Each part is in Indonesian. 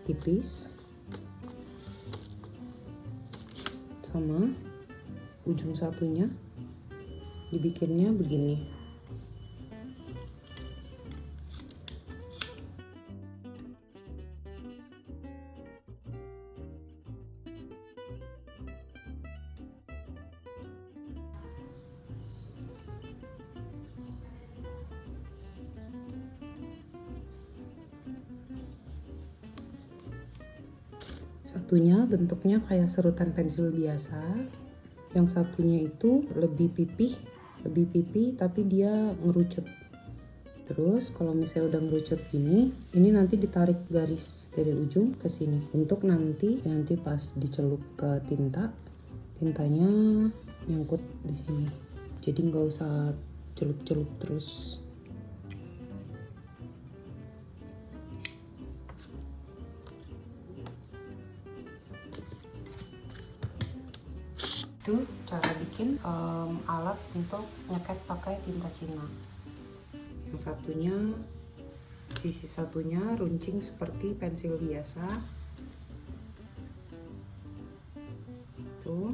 tipis sama ujung satunya dibikinnya begini. Satunya bentuknya kayak serutan pensil biasa, yang satunya itu lebih pipih tapi dia ngerucut. Terus kalau misalnya udah ngerucut gini, ini nanti ditarik garis dari ujung ke sini untuk nanti pas dicelup ke tintanya nyangkut di sini. Jadi nggak usah celup-celup terus. Itu cara bikin alat untuk nyeket pakai tinta Cina. Yang satunya, sisi satunya runcing seperti pensil biasa. Tuh,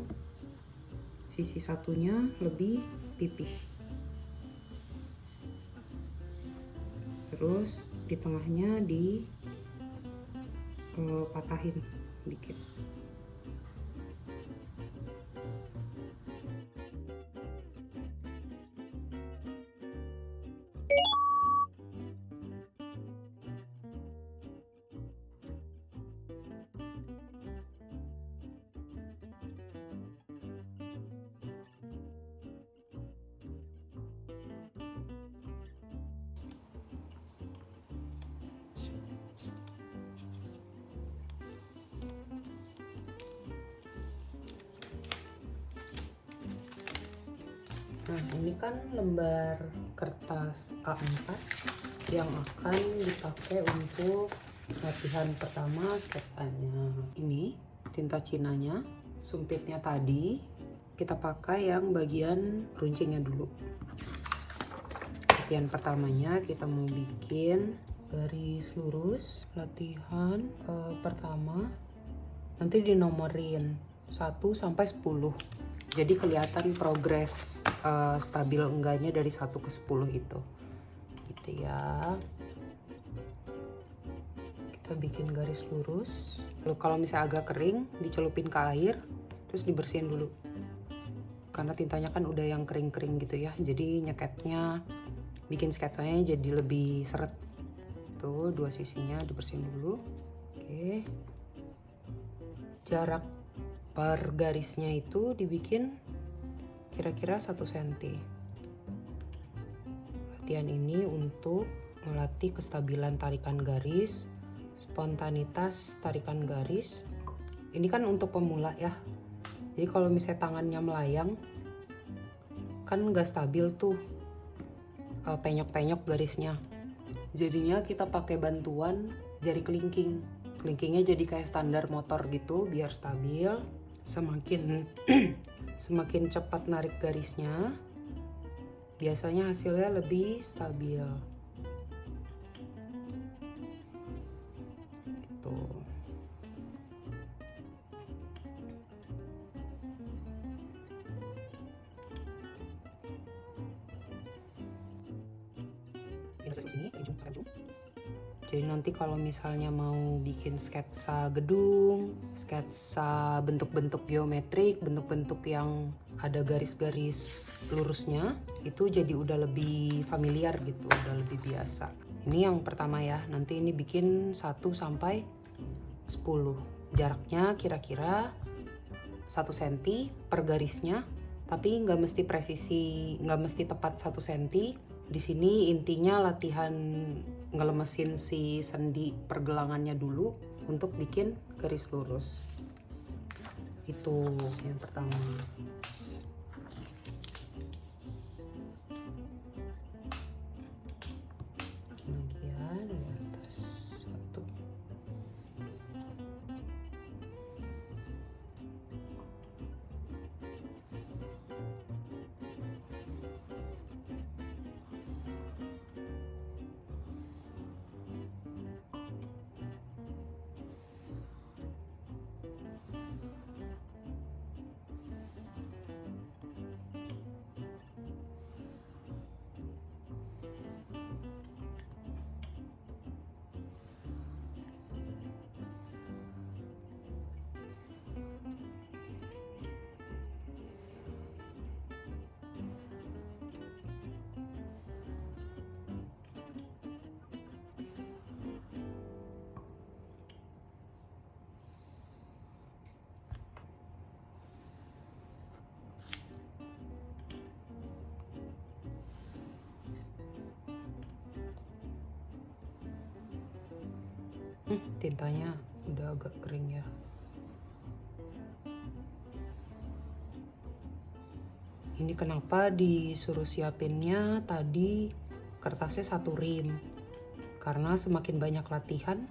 sisi satunya lebih pipih. Terus di tengahnya patahin dikit. Nah, ini kan lembar kertas A4 yang akan dipakai untuk latihan pertama sketsanya. Ini tinta Cinanya, sumpitnya tadi kita pakai yang bagian runcingnya dulu. Latihan pertamanya kita mau bikin garis lurus. Latihan pertama nanti dinomorin 1 sampai 10. Jadi kelihatan progres stabil enggaknya dari 1 ke 10 itu. Gitu ya. Kita bikin garis lurus. Lalu kalau misalnya agak kering, dicelupin ke air, terus dibersihin dulu. Karena tintanya kan udah yang kering-kering gitu ya. Jadi nyeketnya, bikin sketsanya jadi lebih seret. Tuh, dua sisinya dibersihin dulu. Oke. Jarak per garisnya itu dibikin kira-kira 1 cm. Latihan ini untuk melatih kestabilan tarikan garis, spontanitas tarikan garis. Ini kan untuk pemula ya. Jadi kalau misalnya tangannya melayang, kan nggak stabil tuh penyok-penyok garisnya. Jadinya kita pakai bantuan jari kelingking. Kelingkingnya jadi kayak standar motor gitu biar stabil. Semakin cepat narik garisnya, biasanya hasilnya lebih stabil. Gitu. Jadi nanti kalau misalnya mau bikin sketsa gedung, sketsa bentuk-bentuk geometrik, bentuk-bentuk yang ada garis-garis lurusnya, itu jadi udah lebih familiar gitu, udah lebih biasa. Ini yang pertama ya, nanti ini bikin 1 sampai 10. Jaraknya kira-kira 1 cm per garisnya, tapi nggak mesti presisi, nggak mesti tepat 1 cm. Di sini intinya latihan ngelemesin si sendi pergelangannya dulu untuk bikin garis lurus. Itu yang pertama. Bagian di atas 1. Tintanya udah agak kering ya. Ini kenapa disuruh siapinnya tadi kertasnya 1 rim, karena semakin banyak latihan,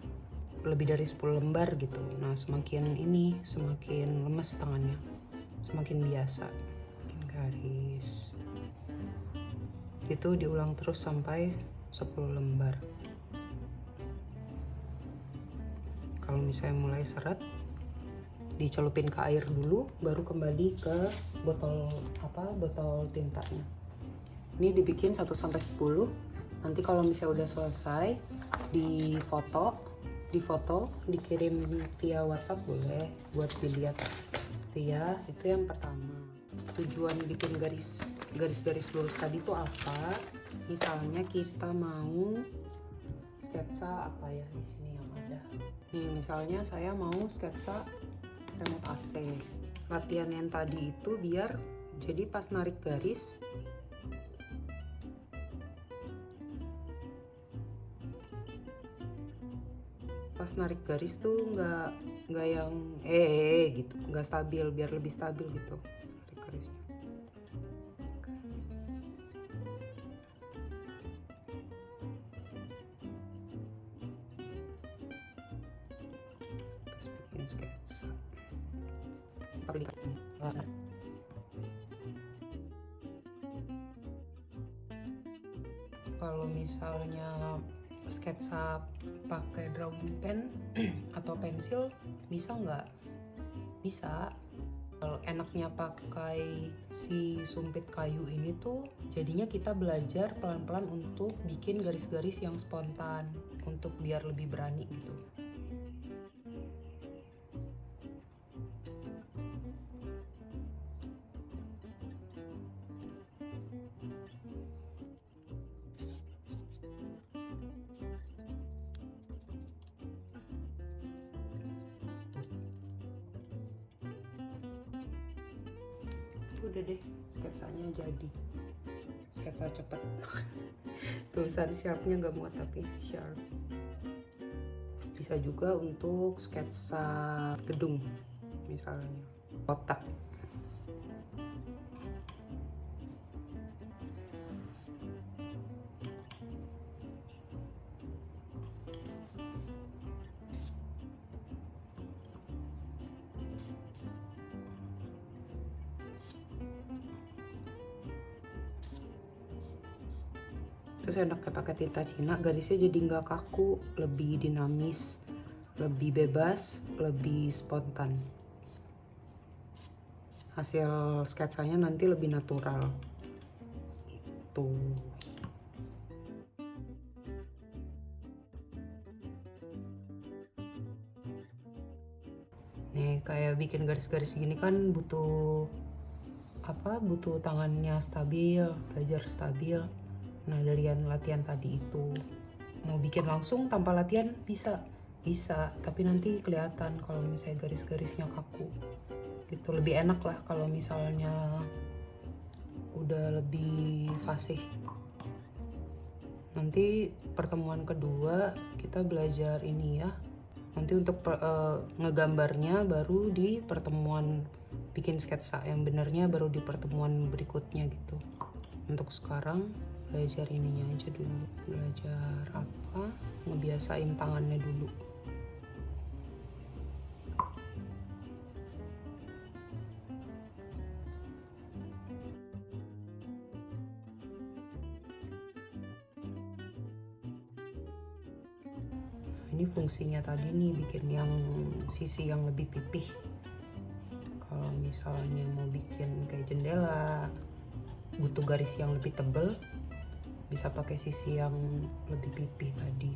lebih dari 10 lembar gitu, nah semakin lemes tangannya, semakin biasa bikin garis itu, diulang terus sampai 10 lembar. Kalau misalnya mulai seret, dicelupin ke air dulu, baru kembali ke botol tintanya. Ini dibikin 1-10. Nanti kalau misalnya udah selesai, difoto, dikirim via WhatsApp boleh buat dilihat. Itu ya, itu yang pertama. Tujuan bikin garis-garis lurus tadi itu apa? Misalnya kita mau sketsa apa ya, di sini yang ada. Nih, misalnya saya mau sketsa remote AC. Latihan yang tadi itu biar jadi pas narik garis tuh nggak yang gitu, nggak stabil, biar lebih stabil gitu narik garisnya. Terus bikin sketsa. Kalau misalnya sketsa pakai drawing pen atau pensil bisa nggak? Bisa. Kalau enaknya pakai si sumpit kayu ini tuh jadinya kita belajar pelan-pelan untuk bikin garis-garis yang spontan, untuk biar lebih berani gitu. Udah deh, sketsanya jadi. Sketsa cepet. Tulisan sharpnya nggak muat, tapi sharp. Bisa juga untuk sketsa gedung, misalnya kotak. Terus enaknya pakai tinta Cina, garisnya jadi nggak kaku, lebih dinamis, lebih bebas, lebih spontan. Hasil sketsanya nanti lebih natural. Itu. Nih, kayak bikin garis-garis gini kan butuh tangannya stabil, belajar stabil. Nah, dari latihan tadi itu, mau bikin langsung tanpa latihan bisa, tapi nanti kelihatan kalau misalnya garis-garisnya kaku gitu. Lebih enak lah kalau misalnya udah lebih fasih. Nanti pertemuan kedua kita belajar ini ya, nanti untuk ngegambarnya baru di pertemuan bikin sketsa yang benernya baru di pertemuan berikutnya gitu. Untuk sekarang belajar ininya aja dulu, belajar ngebiasain tangannya dulu. Ini fungsinya tadi nih, bikin yang sisi yang lebih pipih. Kalau misalnya mau bikin kayak jendela, butuh garis yang lebih tebal, bisa pakai sisi yang lebih pipih tadi.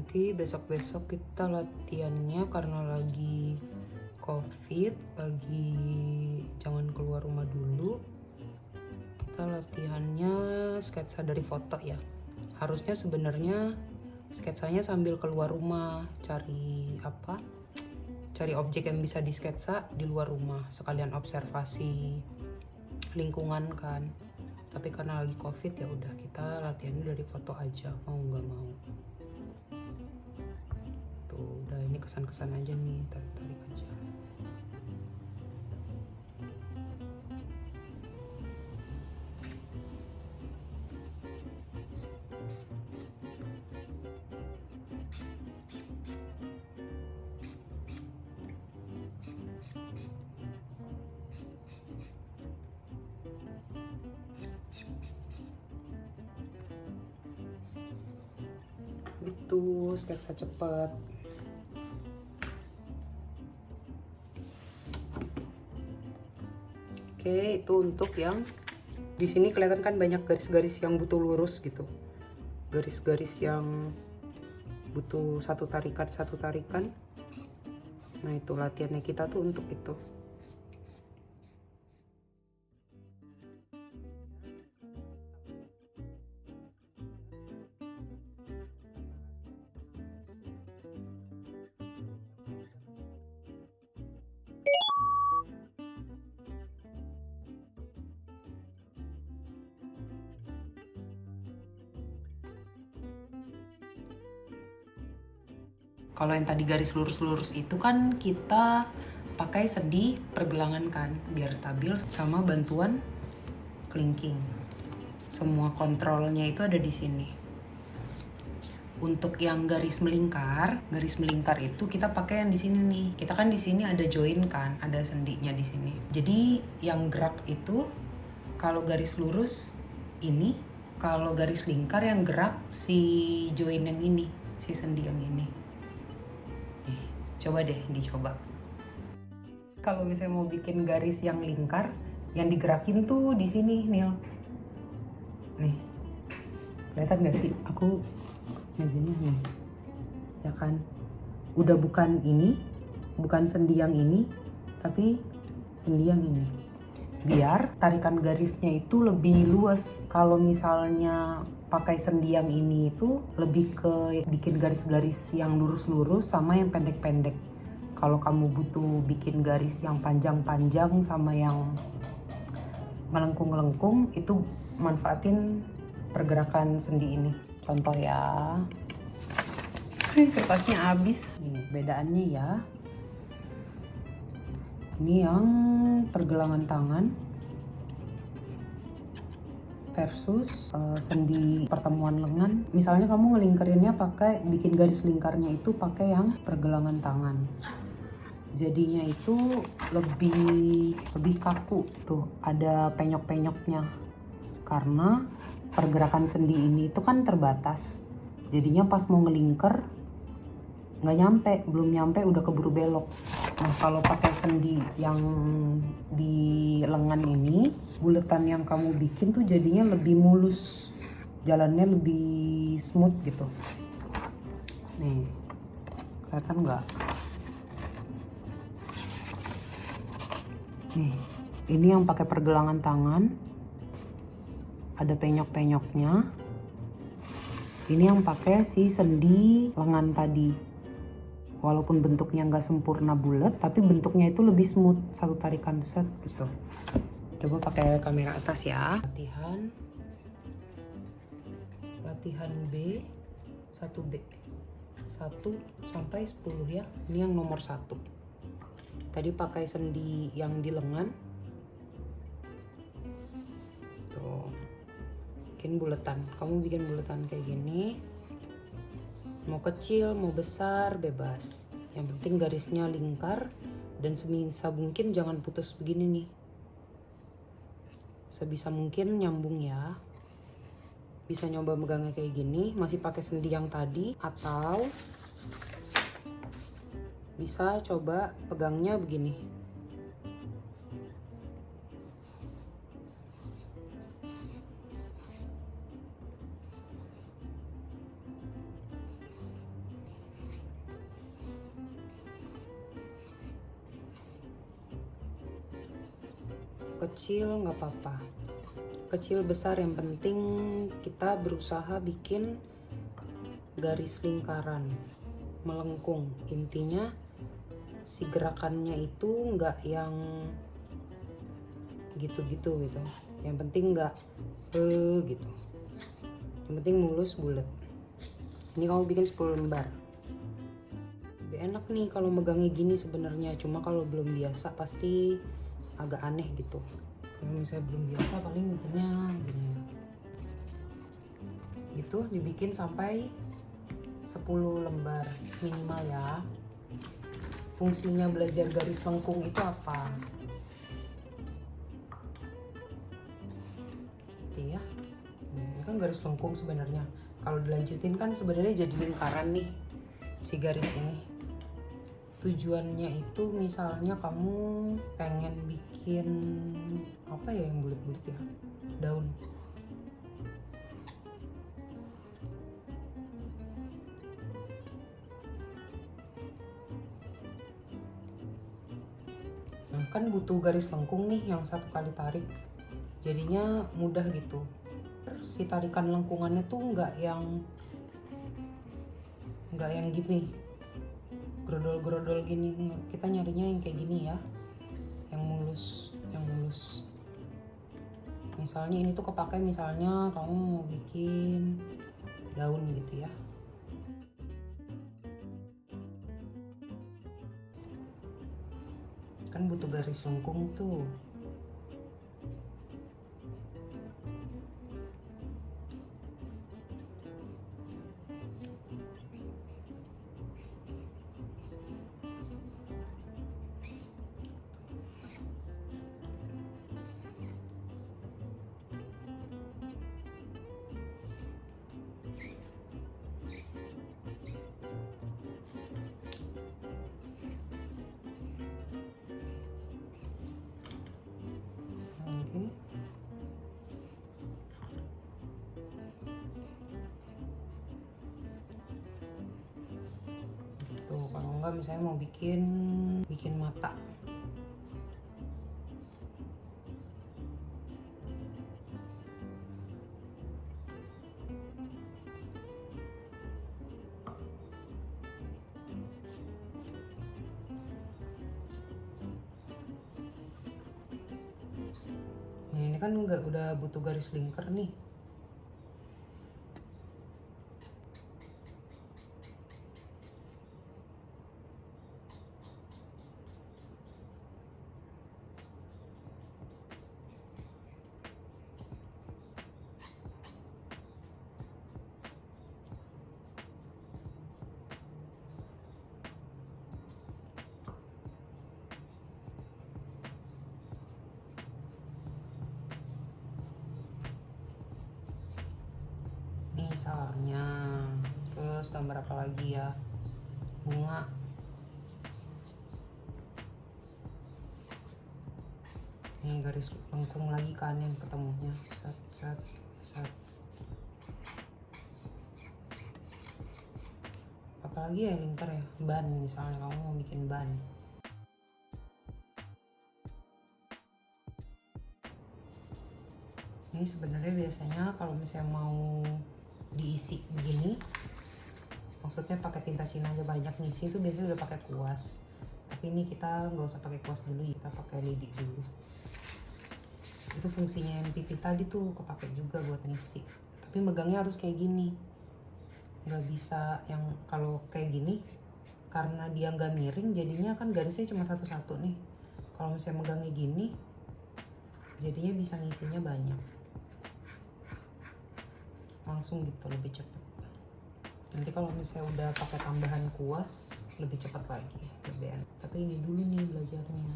Nanti besok-besok kita latihannya karena lagi COVID, lagi jangan keluar rumah dulu. Kita latihannya sketsa dari foto ya. Harusnya sebenarnya sketsanya sambil keluar rumah, cari objek yang bisa disketsa di luar rumah, sekalian observasi lingkungan kan. Tapi karena lagi COVID ya udah kita latihannya dari foto aja, mau nggak mau. Tuh udah, ini kesan-kesan aja nih, tarik-tarik aja. Itu sketsa cepat. Oke, itu untuk yang di sini kelihatan kan banyak garis-garis yang butuh lurus gitu. Garis-garis yang butuh satu tarikan. Nah, itu latihannya kita tuh untuk itu. Kalau yang tadi garis lurus-lurus itu kan kita pakai sendi pergelangan kan, biar stabil, sama bantuan kelingking. Semua kontrolnya itu ada di sini. Untuk yang garis melingkar itu kita pakai yang di sini nih. Kita kan di sini ada join kan, ada sendinya di sini. Jadi yang gerak itu kalau garis lurus ini, kalau garis lingkar yang gerak si join yang ini, si sendi yang ini. Coba deh dicoba. Kalau misalnya mau bikin garis yang lingkar, yang digerakin tuh di sini, Nil. Nih, kelihatan gak sih? Aku ngejenya nih, ya kan? Udah bukan ini, bukan sendi yang ini, tapi sendi yang ini. Biar tarikan garisnya itu lebih luas. Kalau misalnya pakai sendi yang ini itu lebih ke bikin garis-garis yang lurus-lurus sama yang pendek-pendek. Kalau kamu butuh bikin garis yang panjang-panjang sama yang melengkung-melengkung, itu manfaatin pergerakan sendi ini. Contoh ya, kertasnya habis. Nih, bedaannya ya. Ini yang pergelangan tangan versus sendi pertemuan lengan. Misalnya kamu ngelingkerinnya pakai, bikin garis lingkarnya itu pakai yang pergelangan tangan. Jadinya itu lebih kaku. Tuh, ada penyok-penyoknya. Karena pergerakan sendi ini itu kan terbatas. Jadinya pas mau ngelingker belum nyampe udah keburu belok. Nah, kalau pakai sendi yang di lengan ini, buletan yang kamu bikin tuh jadinya lebih mulus, jalannya lebih smooth gitu. Nih, kelihatan nggak? Nih, ini yang pakai pergelangan tangan, ada penyok-penyoknya. Ini yang pakai si sendi lengan tadi. Walaupun bentuknya nggak sempurna bulat, tapi bentuknya itu lebih smooth, satu tarikan set gitu. Coba pakai kamera atas ya. Latihan B, 1B, 1 sampai 10 ya. Ini yang nomor 1. Tadi pakai sendi yang di lengan. Tuh, bikin buletan. Kamu bikin buletan kayak gini. Mau kecil, mau besar, bebas. Yang penting garisnya lingkar dan sebisa mungkin jangan putus begini nih. Sebisa mungkin nyambung ya. Bisa nyoba megangnya kayak gini, masih pakai sendi yang tadi, atau bisa coba pegangnya begini. kecil nggak apa-apa, kecil besar yang penting kita berusaha bikin garis lingkaran melengkung. Intinya si gerakannya itu nggak yang gitu-gitu gitu, yang penting nggak gitu, yang penting mulus bulat. Ini kamu bikin 10 lembar. Lebih enak nih kalau megangnya gini sebenarnya, cuma kalau belum biasa pasti agak aneh gitu. Kalau misalnya belum biasa paling bikinnya gini gitu, dibikin sampai 10 lembar minimal ya. Fungsinya belajar garis lengkung itu apa? Gitu ya. Ini kan garis lengkung sebenarnya. Kalau dilanjutin kan sebenarnya jadi lingkaran nih si garis ini. Tujuannya itu misalnya kamu pengen bikin apa ya yang bulat-bulat ya, daun. Nah, kan butuh garis lengkung nih yang satu kali tarik, jadinya mudah gitu. Si tarikan lengkungannya tuh nggak yang gini grodol-grodol gini, kita nyarinya yang kayak gini ya, yang mulus, misalnya ini tuh kepake misalnya kamu mau bikin daun gitu ya. Kan butuh garis lengkung tuh. Oke. Tuh, kalau enggak misalnya mau bikin mata. Nah, ini kan udah butuh garis lingkar nih. Misalnya, terus gambar apa lagi ya, bunga. Ini garis lengkung lagi kan yang ketemunya, set. Apalagi ya lingkar ya, ban misalnya kamu mau bikin ban. Ini sebenarnya biasanya kalau misalnya mau diisi begini, maksudnya pakai tinta Cina aja banyak ngisi itu biasanya udah pakai kuas. Tapi ini kita nggak usah pakai kuas dulu, kita pakai lidi dulu. Itu fungsinya yang pipi tadi tuh kepake juga buat ngisi. Tapi megangnya harus kayak gini, nggak bisa yang kalau kayak gini karena dia nggak miring jadinya kan garisnya cuma satu-satu nih. Kalau misalnya megangnya gini jadinya bisa ngisinya banyak, langsung gitu, lebih cepat. Nanti kalau misalnya udah pakai tambahan kuas lebih cepat lagi, lebih enak. Tapi ini dulu nih belajarnya,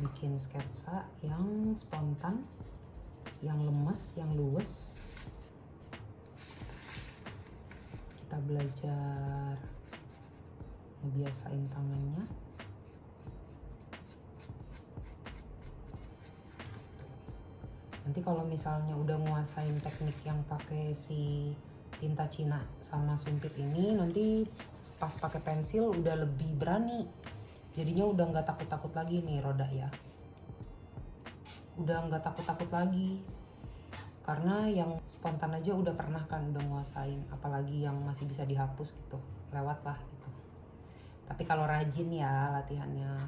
bikin sketsa yang spontan, yang lemes, yang luwes. Kita belajar ngebiasain tangannya. Nanti kalau misalnya udah nguasain teknik yang pakai si tinta Cina sama sumpit ini, nanti pas pakai pensil udah lebih berani. Jadinya udah nggak takut-takut lagi nih roda ya. udah nggak takut-takut lagi. Karena yang spontan aja udah pernah kan, udah nguasain, apalagi yang masih bisa dihapus gitu, lewat lah gitu. Tapi kalau rajin ya latihannya,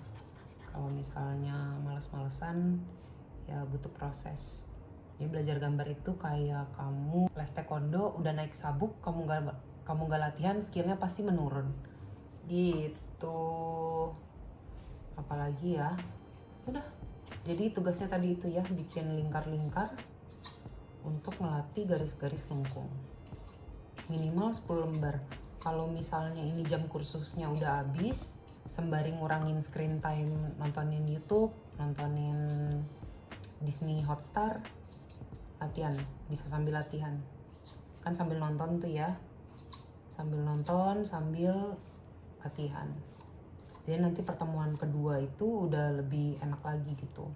kalau misalnya males-malesan ya butuh proses. Jadi belajar gambar itu kayak kamu les taekwondo udah naik sabuk, kamu nggak latihan, skillnya pasti menurun gitu. Apalagi ya, udah. Jadi tugasnya tadi itu ya, bikin lingkar-lingkar untuk melatih garis-garis lengkung minimal 10 lembar. Kalau misalnya ini jam kursusnya udah habis, sembari ngurangin screen time, nontonin YouTube, nontonin Disney Hotstar, latihan, bisa sambil latihan kan, sambil nonton tuh ya, sambil nonton sambil latihan. Jadi nanti pertemuan kedua itu udah lebih enak lagi gitu.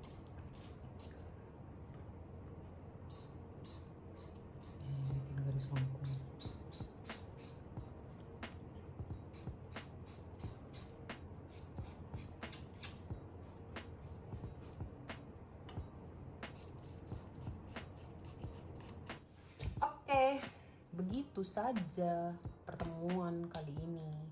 Bikin garis lengkung. Oke, begitu saja pertemuan kali ini.